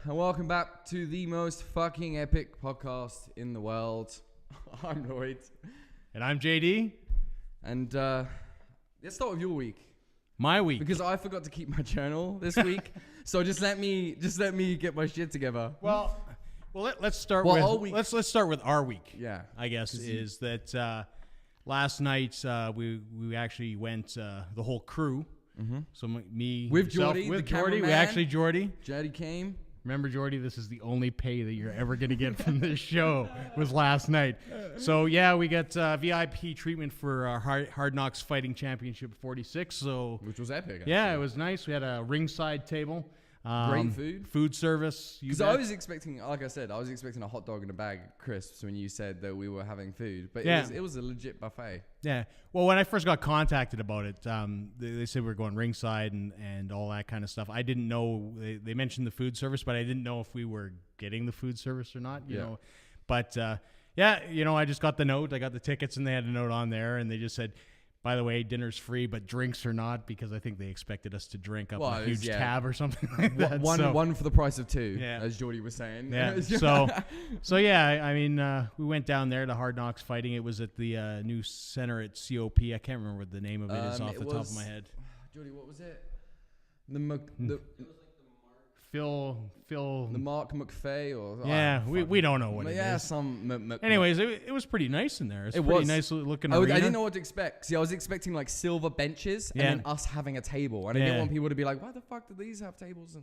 and welcome back to the most fucking epic podcast in the world. I'm Lloyd. And I'm JD. And let's start with your week. My week. Because I forgot to keep my journal this week. So just let me get my shit together. Let's start let's start with our week. Yeah. I guess is that last night we actually went the whole crew. Mm-hmm. So me with myself, Jordie, with the Jordie, Jordie came. Remember, Jordie, this is the only pay that you're ever going to get from this show was last night. So, yeah, we got VIP treatment for our Hard Knocks Fighting Championship 46. So, which was epic. Yeah, actually. It was nice. We had a ringside table. Great food. Food service. Because I was expecting, like I said, a hot dog and a bag of crisps when you said that we were having food. But it was a legit buffet. Yeah. Well, when I first got contacted about it, they said we were going ringside and all that kind of stuff. I didn't know. They mentioned the food service, but I didn't know if we were getting the food service or not, you know. But, I just got the note. I got the tickets, and they had a note on there, and they just said, by the way, dinner's free, but drinks are not, because I think they expected us to drink up a huge tab or something like that. One for the price of two, as Jordie was saying. Yeah. We went down there to Hard Knocks Fighting. It was at the new center at COP. I can't remember what the name of it is off the top of my head. Jordie, what was it? The Mark McFay or we don't know what it is. Anyways, it was pretty nice in there. It was pretty nice looking arena. I didn't know what to expect. See, I was expecting like silver benches and then us having a table. And I didn't want people to be like, why the fuck do these have tables?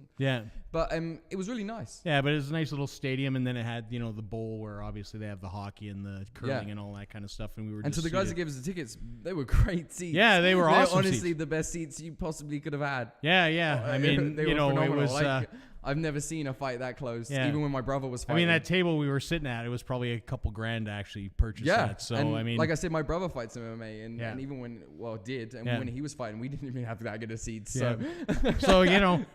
But it was really nice. Yeah, but it was a nice little stadium, and then it had the bowl where obviously they have the hockey and the curling and all that kind of stuff. And we were to the guys that gave us the tickets, they were great seats. Yeah, they were awesome. Honestly, the best seats you possibly could have had. Yeah. I mean, it was. I've never seen a fight that close, even when my brother was fighting. I mean, that table we were sitting at, it was probably a couple grand to actually purchase that. So, and like I said, my brother fights MMA, and even when he was fighting, we didn't even have that good of seats. So,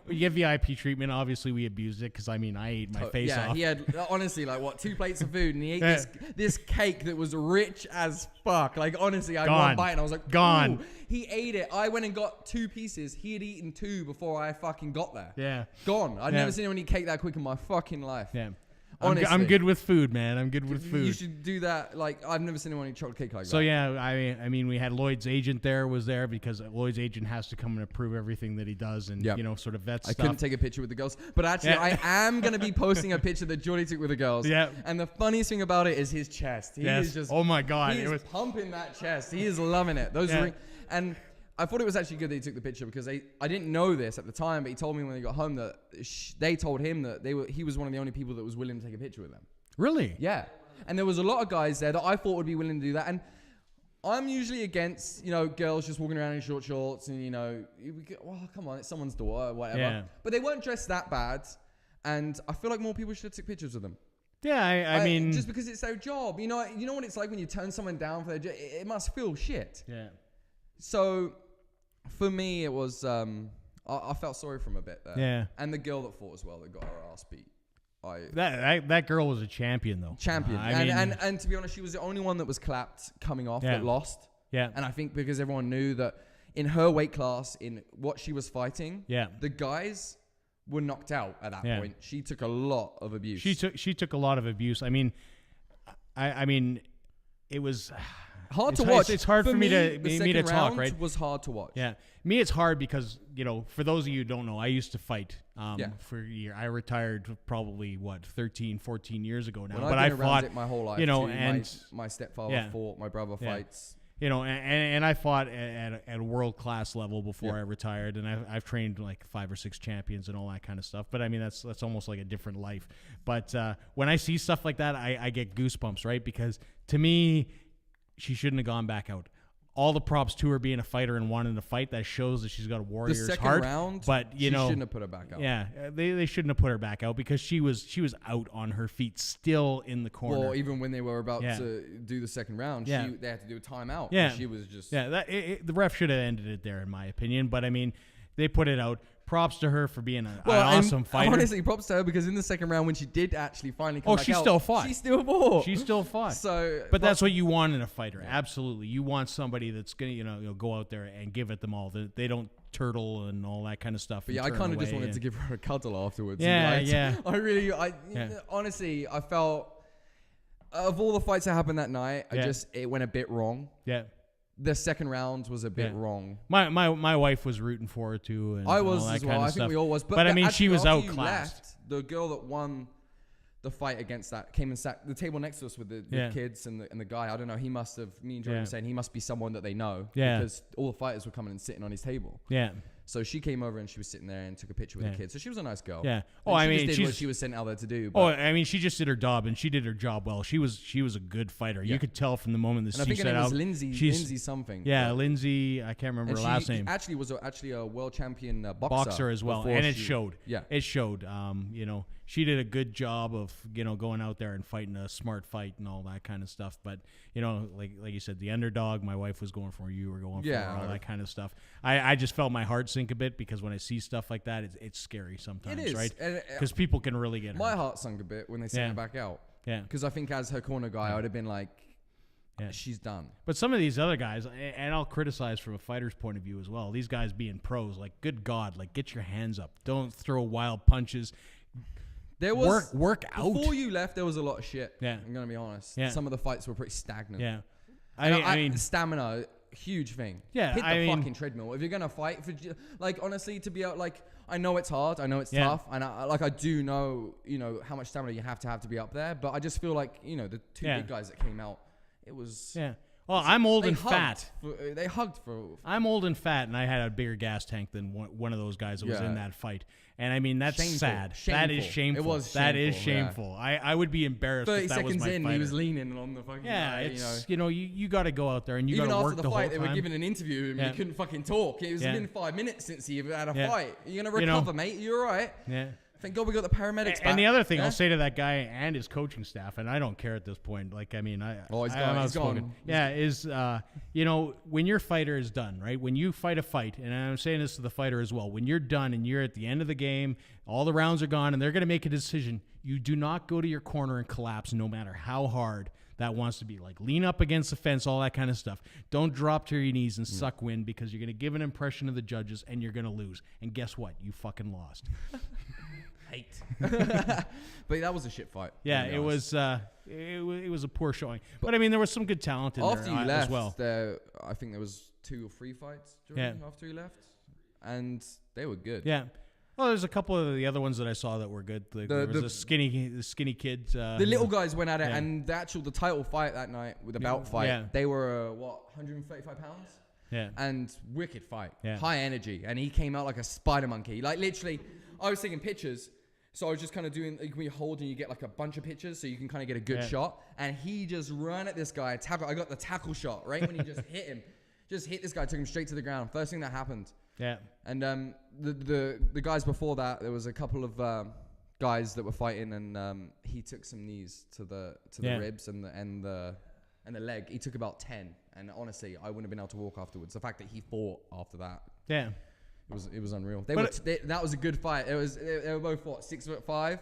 we get VIP treatment. Obviously, we abused it because, I ate my face off. Yeah, he had, honestly, 2 plates of food, and he ate this cake that was rich as fuck. Like, honestly, I had one bite, and I was like, gone. Ooh. He ate it. I went and got 2 pieces. He had eaten 2 before I fucking got there. Yeah. Gone. I'd never seen anyone eat cake that quick in my fucking life. Yeah. Honestly. I'm good with food, man. I'm good with food. You should do that. I've never seen anyone eat chocolate cake like that. So, we had Lloyd's agent was there because Lloyd's agent has to come and approve everything that he does and, sort of vet stuff. I couldn't take a picture with the girls. But actually, I am going to be posting a picture that Jordie took with the girls. Yeah. And the funniest thing about it is his chest. He is just... Oh, my God. He is pumping that chest. He is loving it. Those rings... And... I thought it was actually good that he took the picture because I didn't know this at the time, but he told me when he got home that they told him that he was one of the only people that was willing to take a picture with them. Really? Yeah. And there was a lot of guys there that I thought would be willing to do that. And I'm usually against, girls just walking around in short shorts and, come on, it's someone's daughter or whatever. Yeah. But they weren't dressed that bad. And I feel like more people should have took pictures with them. Yeah, I mean... Just because it's their job. You know what it's like when you turn someone down for their job? It must feel shit. Yeah. So... For me, it was, I felt sorry for him a bit there. Yeah. And the girl that fought as well, that got her ass beat. That girl was a champion, though. Champion. And to be honest, she was the only one that was clapped coming off that lost. Yeah. And I think because everyone knew that in her weight class, in what she was fighting, the guys were knocked out at that point. She took a lot of abuse. She took a lot of abuse. I mean, it was... hard to watch. It's hard for me to talk, right? Was hard to watch. Yeah. Me, it's hard because, for those of you who don't know, I used to fight for a year. I retired probably, 13, 14 years ago now. But I fought it my whole life, and my stepfather fought, my brother fights. And I fought at a world-class level before I retired, and I've trained 5 or 6 champions and all that kind of stuff. But, I mean, that's almost like a different life. But when I see stuff like that, I get goosebumps, right? Because to me... she shouldn't have gone back out. All the props to her being a fighter and wanting to fight. That shows that she's got a warrior's heart. The second round, but she shouldn't have put her back out. Yeah, they shouldn't have put her back out because she was out on her feet, still in the corner. Well, even when they were about to do the second round, they had to do a timeout. Yeah, she was just the ref should have ended it there, in my opinion. But I mean, they put it out. Props to her for being an awesome fighter. Honestly, props to her because in the second round when she did actually finally come back she out, still fought. She still fought. She still fought. So, but that's what you want in a fighter. Yeah. Absolutely, you want somebody that's gonna go out there and give it them all. They don't turtle and all that kind of stuff. But yeah, I kind of just wanted to give her a cuddle afterwards. Yeah, and yeah. Honestly, I felt of all the fights that happened that night, it went a bit wrong. Yeah. The second round was a bit wrong. My wife was rooting for her too. And I was all that as kind well. of I stuff. think we all was. But I mean, she was after you outclassed. left, the girl that won the fight against that came and sat the table next to us with the kids and the guy. I don't know. He must have. Me and Jordie were saying he must be someone that they know. Yeah. Because all the fighters were coming and sitting on his table. Yeah. So she came over and she was sitting there and took a picture with the kids. So she was a nice girl. Yeah. Oh, I mean, she did what she was sent out there to do. Oh, I mean, she just did her job, and she did her job well. She was a good fighter. You could tell from the moment that she set out. I think her name was Lindsay something. Yeah, Lindsay. I can't remember her last name. Actually, was actually a world champion boxer as well, and it showed. Yeah, it showed. She did a good job of going out there and fighting a smart fight and all that kind of stuff. But like you said, the underdog. My wife was going for, you were going for all that kind of stuff. I just felt my heart sink a bit because when I see stuff like that, it's scary sometimes, it is, right? Because people can really get hurt. My heart sunk a bit when they sent her back out. Yeah, because I think as her corner guy, I would have been like, she's done. But some of these other guys, and I'll criticize from a fighter's point of view as well. These guys being pros, like, good God, like, get your hands up. Don't throw wild punches. There was work out. Before you left, there was a lot of shit. Yeah, I'm gonna be honest. Yeah. Some of the fights were pretty stagnant. Yeah, I mean, stamina, huge thing. Yeah, hit the fucking treadmill if you're gonna fight. Honestly, to be out, I know it's hard. I know it's tough, and I do know, how much stamina you have to be up there. But I just feel like, the two big guys that came out, it was. Yeah. Well, I'm old and fat. They hugged for. I'm old and fat, and I had a bigger gas tank than one of those guys that was in that fight. And I mean, that's sad. That is shameful. It was that is shameful. Yeah. I would be embarrassed if that was my 30 seconds in, fighter. he was leaning on the fucking guy, it's, you got to go out there and you got to work the whole time. Even after the fight, they were giving an interview and he couldn't fucking talk. It was been 5 minutes since he had a fight. You're going to recover, mate. You're all right. Yeah. Thank God we got the paramedics back. And the other thing I'll say to that guy and his coaching staff, and I don't care at this point. Like, I mean, he's gone. Yeah, is when your fighter is done, right? When you fight a fight, and I'm saying this to the fighter as well, when you're done and you're at the end of the game, all the rounds are gone, and they're going to make a decision. You do not go to your corner and collapse, no matter how hard that wants to be. Like, lean up against the fence, all that kind of stuff. Don't drop to your knees and suck wind, because you're going to give an impression to the judges and you're going to lose. And guess what? You fucking lost. But that was a shit fight. Yeah, it was a poor showing. But I mean, there was some good talent in after there you left, as well. I think there was 2 or 3 fights after you left, and they were good. Yeah. Well, there's a couple of the other ones that I saw that were good. There was the skinny kids. The little guys went at it, and the title fight that night with the belt fight, they were 135 pounds. Yeah. And wicked fight. Yeah. High energy, and he came out like a spider monkey. Like, literally, I was taking pictures. So I was just kind of doing, when you hold and you get like a bunch of pictures so you can kind of get a good shot. And he just ran at this guy, tackle. I got the tackle shot, right? When he just hit him. Just hit this guy, took him straight to the ground. First thing that happened. Yeah. And the guys before that, there was a couple of guys that were fighting, and he took some knees to the ribs and the leg. He took about 10. And honestly, I wouldn't have been able to walk afterwards. The fact that he fought after that. Yeah. It was unreal. That was a good fight. They were both 6'5"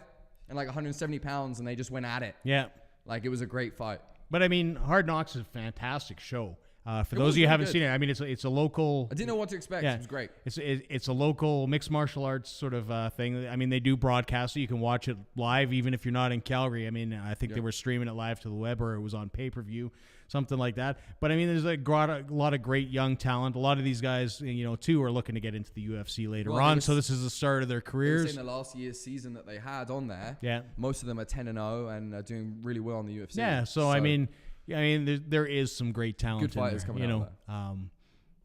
and like 170 pounds, and they just went at it. Yeah, like it was a great fight. But I mean, Hard Knocks is a fantastic show. For those of you who haven't seen it, I mean, it's a local. I didn't know what to expect. Yeah, it was great. It's a local mixed martial arts sort of thing. I mean, they do broadcast it. You can watch it live, even if you're not in Calgary. I mean, I think they were streaming it live to the web, or it was on pay-per-view, something like that. But I mean, there's a lot of great young talent. A lot of these guys, too, are looking to get into the UFC later on. So this is the start of their careers. In the last year's season that they had on there, most of them are 10-0 and are doing really well in the UFC. Yeah. So I mean, there is some great talent. Good fighters coming out there.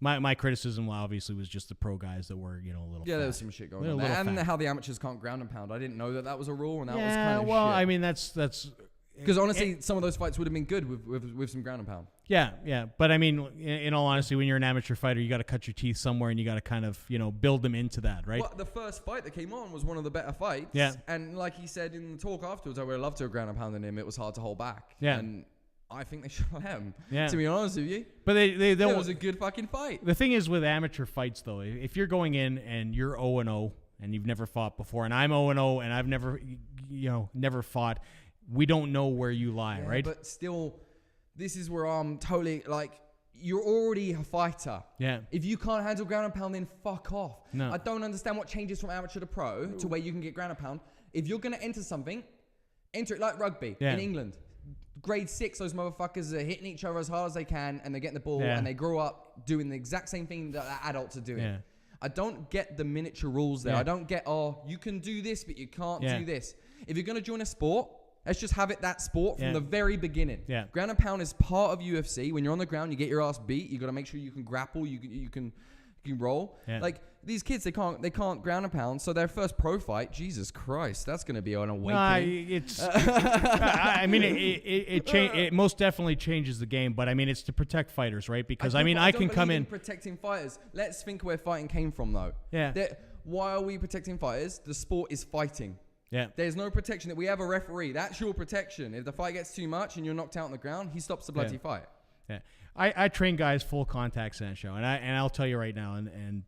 My criticism obviously was just the pro guys that were, a little. Yeah, there was some shit going on there, and how the amateurs can't ground and pound. I didn't know that was a rule, and that was kind of well, shit. I mean, that's because honestly, some of those fights would have been good with some ground and pound. Yeah. But I mean, in all honesty, when you're an amateur fighter, you got to cut your teeth somewhere, and you got to kind of, build them into that, right? Well, the first fight that came on was one of the better fights. Yeah. And like he said in the talk afterwards, I would have loved to have ground and pounded him. It was hard to hold back. Yeah. And I think they should have him. Yeah. To be honest with you. But they don't. It was a good fucking fight. The thing is with amateur fights, though, if you're going in and you're 0-0 and you've never fought before, and I'm 0-0 and I've never fought, we don't know where you lie, right? But still, this is where I'm totally like, you're already a fighter. Yeah. If you can't handle ground and pound, then fuck off. No. I don't understand what changes from amateur to pro to where you can get ground and pound. If you're going to enter something, enter it like rugby in England. Grade 6, those motherfuckers are hitting each other as hard as they can, and they're getting the ball, and they grow up doing the exact same thing that adults are doing. Yeah. I don't get the miniature rules there. I don't get, you can do this, but you can't do this. If you're going to join a sport, let's just have it that sport from the very beginning. Yeah. Ground and pound is part of UFC. When you're on the ground, you get your ass beat. You got to make sure you can grapple, you can roll. Yeah. Like these kids, they can't ground and pound. So their first pro fight, Jesus Christ, that's going to be an awakening. It's. I mean, it most definitely changes the game. But I mean, it's to protect fighters, right? Because I can come in protecting fighters. Let's think where fighting came from, though. Yeah. Why are we protecting fighters? The sport is fighting. Yeah. There's no protection. That we have a referee. That's your protection. If the fight gets too much and you're knocked out on the ground, he stops the bloody fight. Yeah. I train guys full contact San show, and I'll tell you right now, and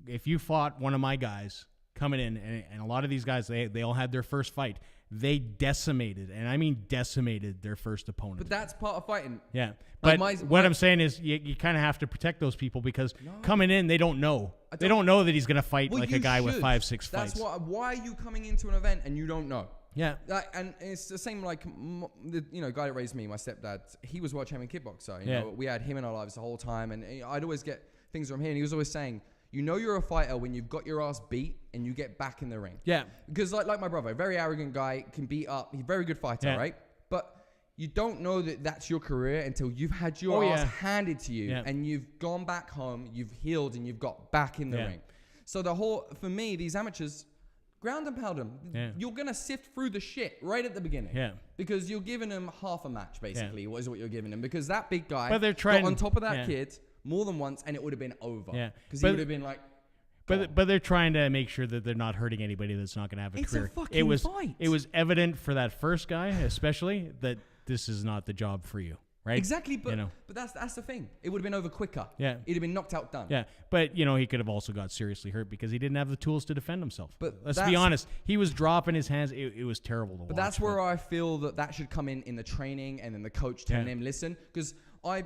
if you fought one of my guys coming in, and a lot of these guys, they all had their first fight, they decimated, and I mean decimated their first opponent. But that's part of fighting. Yeah. But what I'm saying is you kind of have to protect those people because coming in, they don't know. They don't know that he's going to fight like a guy with 5-6 fights. That's why are you coming into an event and you don't know? Yeah. And it's the same like, the guy that raised me, my stepdad, he was world champion kickboxer. You know, we had him in our lives the whole time. And I'd always get things from him. And he was always saying, you're a fighter when you've got your ass beat and you get back in the ring. Yeah. Because like my brother, very arrogant guy, can beat up. He's a very good fighter, right? But you don't know that that's your career until you've had your ass handed to you and you've gone back home, you've healed, and you've got back in the ring. So for me, these amateurs, ground and pound them. Yeah. You're going to sift through the shit right at the beginning. Yeah. Because you're giving them half a match, basically, what you're giving them. Because that big guy got on top of that kid more than once, and it would have been over. Yeah. Because he would have been like... But they're trying to make sure that they're not hurting anybody that's not going to have a career. It's a fucking fight. It was evident for that first guy, especially, that this is not the job for you. Right? Exactly, but that's the thing. It would have been over quicker. Yeah. He'd have been knocked out, done. Yeah, but, he could have also got seriously hurt because he didn't have the tools to defend himself. But let's be honest. He was dropping his hands. It was terrible to watch. But that's where I feel that should come in the training and then the coach telling him, listen, because my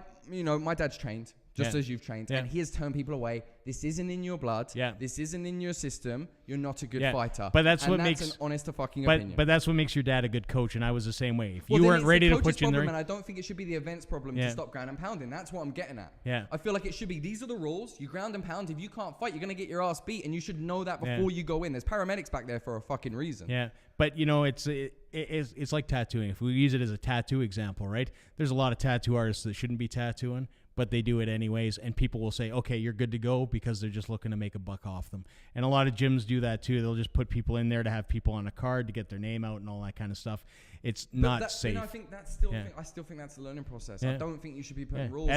dad's trained. Just as you've trained. Yeah. And he has turned people away. This isn't in your blood. Yeah. This isn't in your system. You're not a good fighter. But that's what makes an honest to fucking opinion. But that's what makes your dad a good coach, and I was the same way. If you weren't ready to put you in the ring. And I don't think it should be the event's problem to stop ground and pounding. That's what I'm getting at. Yeah. I feel like it should be, these are the rules. You ground and pound. If you can't fight, you're going to get your ass beat, and you should know that before you go in. There's paramedics back there for a fucking reason. Yeah. But, it's like tattooing. If we use it as a tattoo example, right? There's a lot of tattoo artists that shouldn't be tattooing, but they do it anyways, and people will say, okay, you're good to go, because they're just looking to make a buck off them. And a lot of gyms do that too. They'll just put people in there to have people on a card to get their name out and all that kind of stuff. It's not safe. I think that's still I still think that's a learning process. I don't think you should be putting rules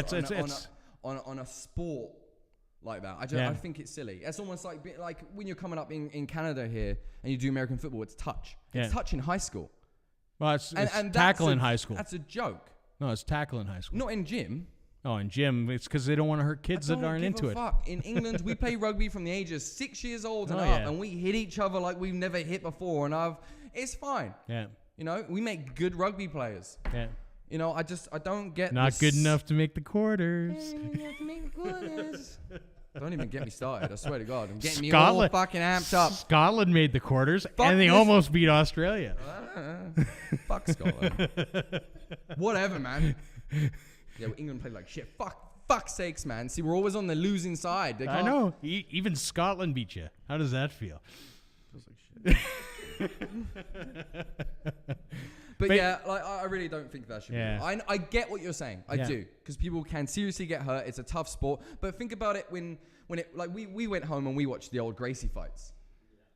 on a sport like that. I think it's silly. It's almost like when you're coming up in Canada here and you do American football, it's touch. It's touch in high school. Well, it's tackle in high school. That's a joke. No, it's tackle in high school. Not in gym. Oh, in gym, it's because they don't want to hurt kids that aren't into it. Fuck. In England, we play rugby from the ages 6 years old and up, and we hit each other like we've never hit before, and it's fine. Yeah. We make good rugby players. Yeah. I don't get not good enough to make the quarters. Don't even get me started. I swear to God, I'm getting me all fucking amped up. Scotland made the quarters, and they almost beat Australia. Fuck Scotland. Whatever, man. Yeah, England played like shit. Fuck's sakes, man. See, we're always on the losing side. I know. Even Scotland beat you. How does that feel? Feels like shit. But yeah, I really don't think that should be. I get what you're saying. I do. Because people can seriously get hurt. It's a tough sport. But think about it when we went home and we watched the old Gracie fights.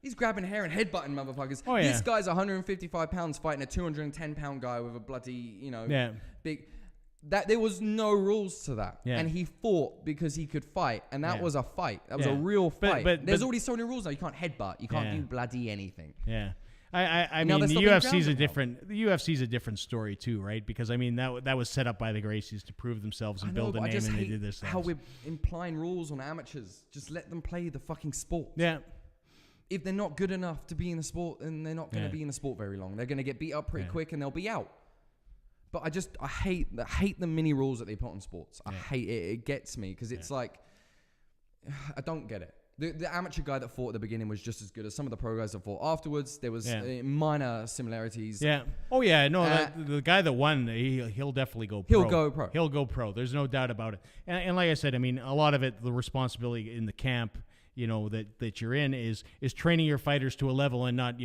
He's grabbing hair and headbutting motherfuckers. Oh, yeah. This guy's 155 pounds fighting a 210 pound guy with a bloody, big... That there was no rules to that, and he fought because he could fight, and that was a fight. That was a real fight. But there's already so many rules now. You can't headbutt. You can't do bloody anything. Yeah, I mean the UFC's a different. The UFC's a different story too, right? Because I mean that was set up by the Gracies to prove themselves and build a name, and they did this. How we're implying rules on amateurs. Just let them play the fucking sport. Yeah. If they're not good enough to be in the sport, then they're not going to be in the sport very long. They're going to get beat up pretty quick, and they'll be out. But I hate the mini rules that they put on sports. I hate it. It gets me because it's like, I don't get it. The amateur guy that fought at the beginning was just as good as some of the pro guys that fought afterwards. There was minor similarities. Yeah. Oh yeah. No, the guy that won, he'll definitely go pro. He'll go pro. He'll go pro. There's no doubt about it. And like I said, I mean, a lot of it, the responsibility in the camp, that you're in is training your fighters to a level and not,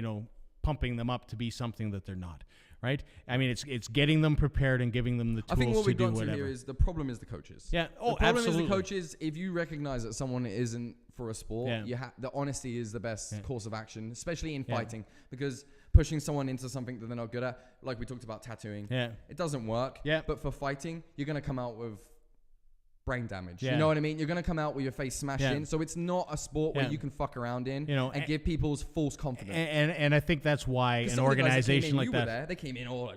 pumping them up to be something that they're not. Right? I mean, it's getting them prepared and giving them the tools to do whatever. I think what we've got to here is the problem is the coaches. Yeah. Oh, the problem absolutely. is the coaches. If you recognize that someone isn't for a sport, the honesty is the best course of action, especially in fighting, because pushing someone into something that they're not good at, like we talked about tattooing, it doesn't work. Yeah. But for fighting, you're going to come out with brain damage. You know what I mean? You're going to come out with your face smashed in. So it's not a sport where you can fuck around in and give people's false confidence. And I think that's why an organization like that. They came in all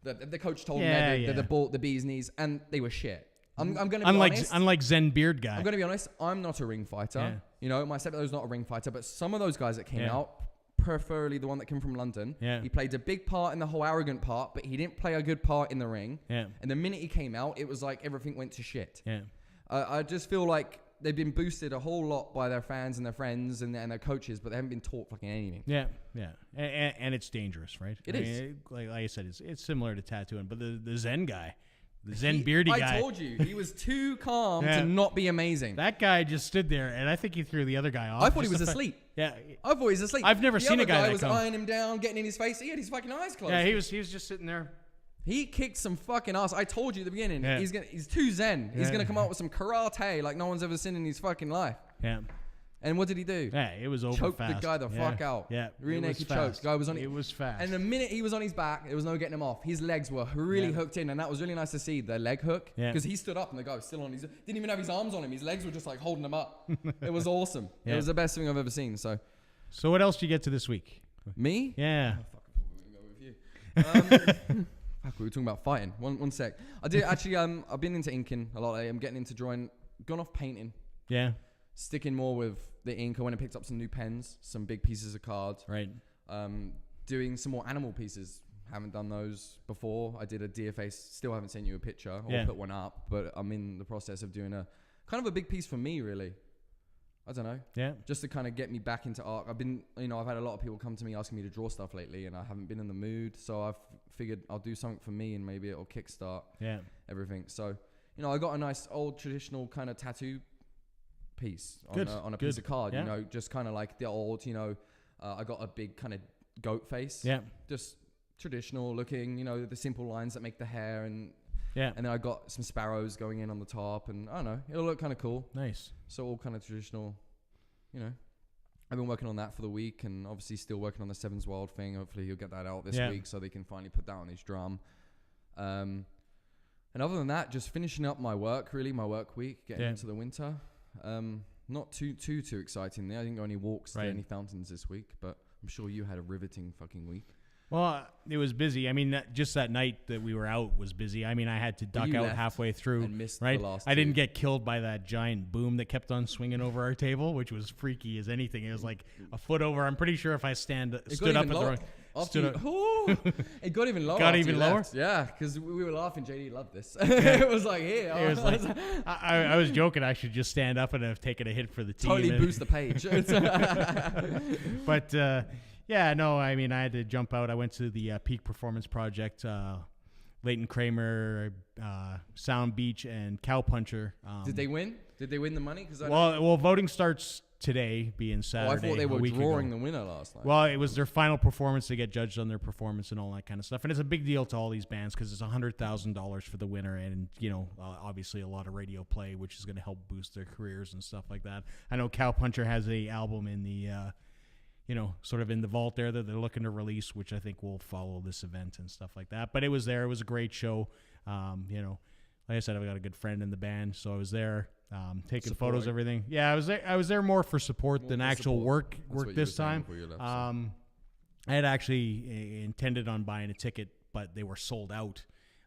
like, the coach told them they're the bee's knees, and they were shit. I'm going to be honest. Unlike Zen Beard guy. I'm going to be honest. I'm not a ring fighter. My stepbrother's not a ring fighter, but some of those guys that came out, preferably the one that came from London. Yeah. He played a big part in the whole arrogant part, but he didn't play a good part in the ring. Yeah. And the minute he came out, it was like everything went to shit. Yeah. I just feel like they've been boosted a whole lot by their fans and their friends and their coaches, but they haven't been taught fucking anything. Yeah, yeah. And it's dangerous, right? It is. Mean, like I said, it's similar to tattooing, but the Zen guy, the Zen beardy guy. I told you, he was too calm to not be amazing. That guy just stood there, and I think he threw the other guy off. I thought he was asleep. Yeah. I thought he was asleep. I've never seen a guy that was eyeing him down, getting in his face. He had his fucking eyes closed. Yeah, he was just sitting there. He kicked some fucking ass. I told you at the beginning. Yeah. He's too zen. He's gonna come out with some karate like no one's ever seen in his fucking life. Yeah. And what did he do? Yeah, it was over choked fast. The guy the fuck out. Yeah. Rear naked choked. Guy was on it. Was fast. And the minute he was on his back, there was no getting him off. His legs were really hooked in, and that was really nice to see, the leg hook. Yeah. Because he stood up and the guy was still on his, didn't even have his arms on him. His legs were just like holding him up. It was awesome. Yeah. It was the best thing I've ever seen. So what else did you get to this week? Me? Yeah. Oh, fuck, we're gonna go with you. We were talking about fighting. One sec. I did actually. I've been into inking a lot. I'm getting into drawing. Gone off painting. Yeah. Sticking more with the ink. I went and picked up some new pens, some big pieces of cards. Right. Doing some more animal pieces. Haven't done those before. I did a deer face. Still haven't sent you a picture or put one up. But I'm in the process of doing a kind of a big piece for me, really. I don't know. Yeah. Just to kind of get me back into art. I've been, I've had a lot of people come to me asking me to draw stuff lately, and I haven't been in the mood. So I've figured I'll do something for me, and maybe it'll kickstart everything. So, I got a nice old traditional kind of tattoo piece on a piece of card. Yeah. Just kind of like the old, I got a big kind of goat face. Yeah. Just traditional looking, the simple lines that make the hair and. Yeah. And then I got some sparrows going in on the top, and I don't know, it'll look kind of cool. Nice. So all kind of traditional, I've been working on that for the week, and obviously still working on the Sevens Wild thing. Hopefully he'll get that out this week so they can finally put that on his drum. And other than that, just finishing up my work week, getting into the winter. Not too exciting there. I didn't go any walks to any fountains this week, but I'm sure you had a riveting fucking week. Well, it was busy. I mean, just that night that we were out was busy. I mean, I had to duck out halfway through. And missed right? The last I didn't get killed by that giant boom that kept on swinging over our table, which was freaky as anything. It was like a foot over. I'm pretty sure if I stood up at the wrong... It got even lower. Got even lower? Left. Yeah, because we were laughing. JD loved this. It was like, here. It was like, I was joking. I should just stand up and have taken a hit for the team. Totally boost the page. But... yeah, no, I mean, I had to jump out. I went to the Peak Performance Project, Leighton Kramer, Sound Beach, and Cowpuncher. Did they win? Did they win the money? Well, voting starts today, being Saturday. I thought they were drawing the winner last night. Well, it was their final performance. They get judged on their performance and all that kind of stuff. And it's a big deal to all these bands because it's $100,000 for the winner and, obviously a lot of radio play, which is going to help boost their careers and stuff like that. I know Cowpuncher has a album in the... sort of in the vault there that they're looking to release, which I think will follow this event and stuff like that. But it was there. It was a great show. Like I said, I've got a good friend in the band, so I was there taking photos, everything. Yeah, I was there more for support than actual work this time. I had actually intended on buying a ticket, but they were sold out.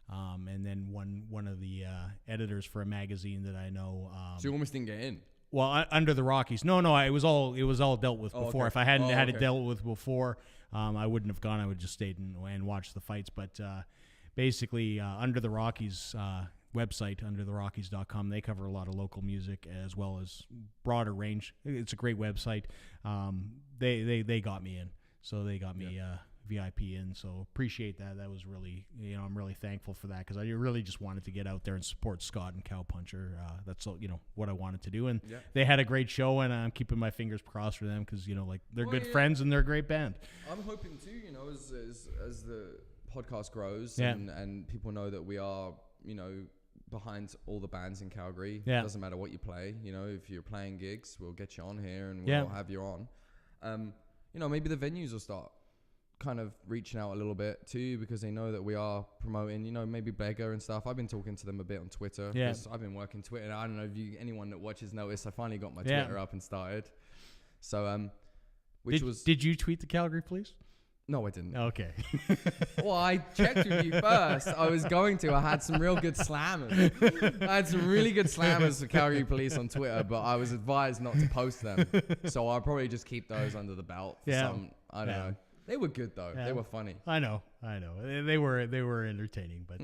And then one of the editors for a magazine that I know. So you almost didn't get in. Well, Under the Rockies. No, it was all dealt with before. Okay. If I hadn't had it dealt with before, I wouldn't have gone. I would just stayed and watched the fights. But basically Under the Rockies website, undertherockies.com. They cover a lot of local music as well as broader range. It's a great website. They got me in, so they got me VIP in. So appreciate that. That was really, I'm really thankful for that, because I really just wanted to get out there and support Scott and Cowpuncher. That's what I wanted to do, and they had a great show, and I'm keeping my fingers crossed for them, because they're good friends and they're a great band. I'm hoping too. As the podcast grows and people know that we are behind all the bands in Calgary. It doesn't matter what you play. If you're playing gigs, we'll get you on here and we'll have you on. Maybe the venues will start kind of reaching out a little bit too, because they know that we are promoting, maybe Beggar and stuff. I've been talking to them a bit on Twitter, because I've been working Twitter. And I don't know if anyone that watches noticed, I finally got my Twitter up and started. So, did you tweet the Calgary Police? No, I didn't. Okay. Well, I checked with you first. I was going to. I had some real good slammers. I had some really good slammers for Calgary Police on Twitter, but I was advised not to post them. So I'll probably just keep those under the belt. I don't know. They were good though. They were funny. I know. They were entertaining, but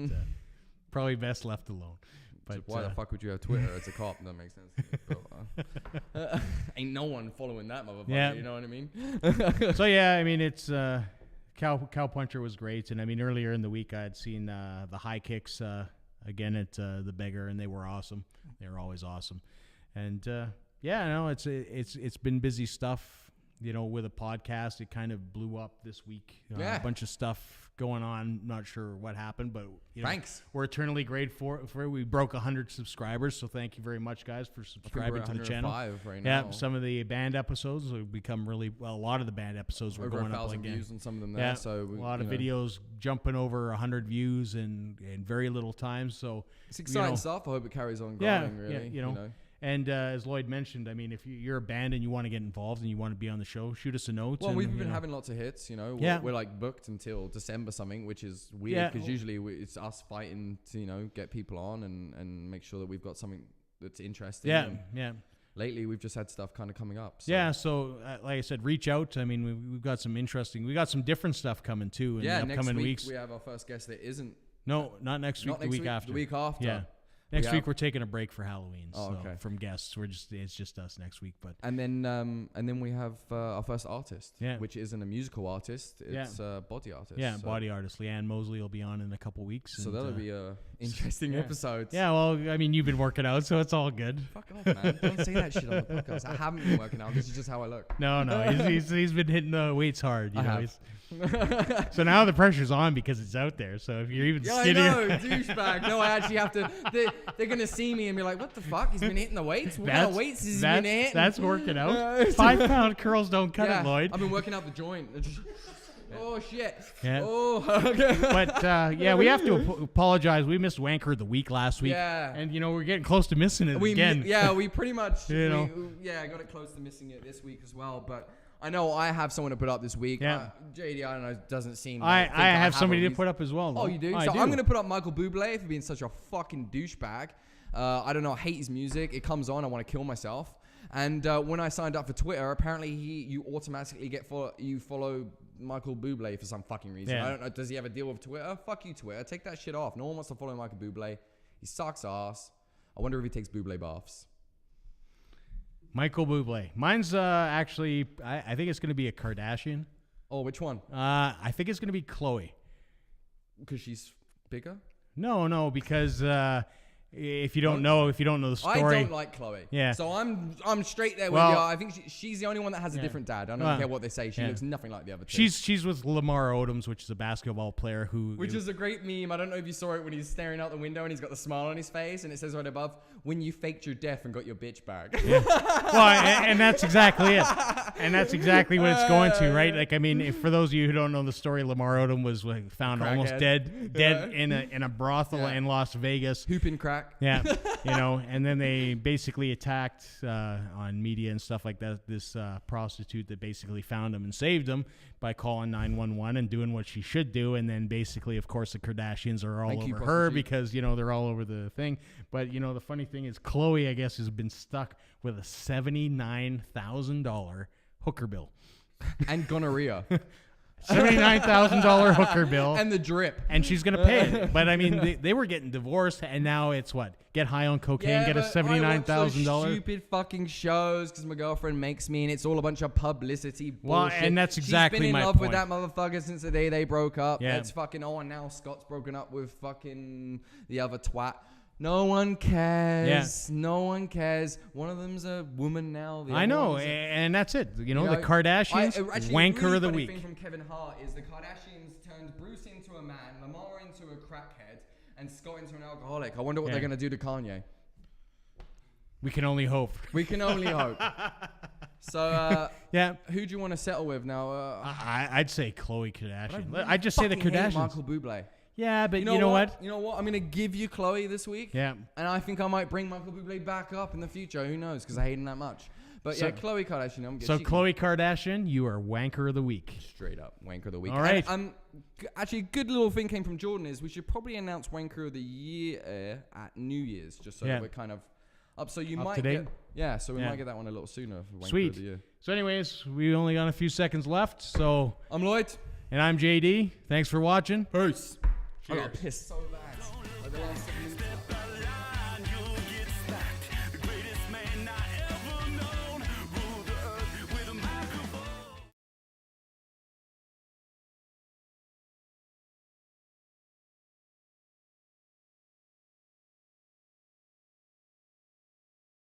probably best left alone. But why the fuck would you have Twitter as a cop? That makes sense. Ain't no one following that motherfucker. Yeah. You know what I mean? So it's Cowpuncher was great, and earlier in the week I had seen the High Kicks again at the Beggar, and they were awesome. They were always awesome, and it's been busy stuff. With a podcast, it kind of blew up this week. A bunch of stuff going on. Not sure what happened, but thanks. We're eternally grateful for we broke 100 subscribers, so thank you very much, guys, for subscribing to the channel. Right now. Yeah, some of the band episodes have become really well. A lot of the band episodes were going up again. Views on some of them there. So a lot of videos jumping over 100 views in very little time. So it's exciting stuff. I hope it carries on growing. Really, And as Lloyd mentioned, if you're a band and you want to get involved and you want to be on the show, shoot us a note. Well, we've been having lots of hits. We're like booked until December something, which is weird because usually it's us fighting to get people on and make sure that we've got something that's interesting. Yeah. Lately, we've just had stuff kind of coming up. So. Yeah, so like I said, reach out. We've got some different stuff coming too in the upcoming weeks. We have our first guest that isn't. No, not next week. The week after. The week after. Yeah. Next week we're taking a break for Halloween, from guests. It's just us next week. But and then we have our first artist, which isn't a musical artist. It's a body artist. Yeah, body artist. Leanne Mosley will be on in a couple weeks. So that'll be a interesting episode. Yeah, well, you've been working out, so it's all good. Fuck off, man! Don't say that shit on the podcast. I haven't been working out. This is just how I look. No, he's been hitting the weights hard. So now the pressure's on because it's out there. So if you're even skinnier, I know, douchebag. No, I actually have to. They're gonna see me and be like, "What the fuck? He's been hitting the weights. What kind of weights has he been hitting?" That's working out. 5 pound curls don't cut it, Lloyd. I've been working out the joint. Oh shit. Yeah. Oh. But we have to apologize. We missed Wanker the week last week. Yeah. And we're getting close to missing it again. We pretty much. I got it close to missing it this week as well, but. I know I have someone to put up this week. JD, I don't know, doesn't seem. I have somebody to put up as well. Though. Oh, you do? I'm going to put up Michael Bublé for being such a fucking douchebag. I don't know. I hate his music. It comes on, I want to kill myself. And when I signed up for Twitter, apparently you automatically follow Michael Bublé for some fucking reason. I don't know. Does he have a deal with Twitter? Fuck you, Twitter. Take that shit off. No one wants to follow Michael Bublé. He sucks ass. I wonder if he takes Bublé baths. Michael Bublé. Mine's actually, I think it's going to be a Kardashian. Oh, which one? I think it's going to be Khloe. Because she's bigger? No, because if you don't know the story. I don't like Khloe. Yeah. So I'm straight there with you. I think she's the only one that has a different dad. I don't care what they say. She looks nothing like the other two. She's with Lamar Odoms, which is a basketball player which is a great meme. I don't know if you saw it when he's staring out the window and he's got the smile on his face and it says right above, "When you faked your death and got your bitch back." Yeah. Well, and that's exactly it. And that's exactly what it's going to, right? If for those of you who don't know the story, Lamar Odom was found almost dead in a brothel in Las Vegas. Hooping crack. Yeah. And then they basically attacked on media and stuff like that this prostitute that basically found him and saved him by calling 911 and doing what she should do. And then basically, of course, the Kardashians are all over her because, they're all over the thing. But, the funny thing is Khloe, I guess, has been stuck with a $79,000 hooker bill. And gonorrhea. $79,000 hooker bill. And the drip. And she's going to pay it. But I mean, they were getting divorced, and now it's what? Get high on cocaine, get a $79,000. Stupid fucking shows because my girlfriend makes me, and it's all a bunch of publicity bullshit. Well, and that's exactly my She's been in love point. with that motherfucker since the day they broke up. Yeah. It's fucking, and now Scott's broken up with fucking the other twat. No one cares. Yeah. No one cares. One of them's a woman now. I know, and that's it. You know, the Kardashians, wanker really of the funny week. Thing from Kevin Hart is the Kardashians turned Bruce into a man, Lamar into a crackhead, and Scott into an alcoholic. I wonder what they're going to do to Kanye. We can only hope. We can only hope. So, who do you want to settle with now? I'd say Khloe Kardashian. I'd just say the Kardashians. Michael Bublé. Yeah, but you know what? You know what? I'm going to give you Khloe this week. Yeah. And I think I might bring Michael Bublé back up in the future. Who knows? Because I hate him that much. But Khloe Kardashian. Khloe Kardashian, you are wanker of the week. Straight up, wanker of the week. All right. Actually, a good little thing came from Jordan is we should probably announce wanker of the year at New Year's, just so that we're kind of up. So you might get, so we might get that one a little sooner. For wanker Sweet. Of the year. So anyways, we only got a few seconds left. So I'm Lloyd. And I'm JD. Thanks for watching. Peace. Cheers. I got pissed so bad. Like the last 7 minutes.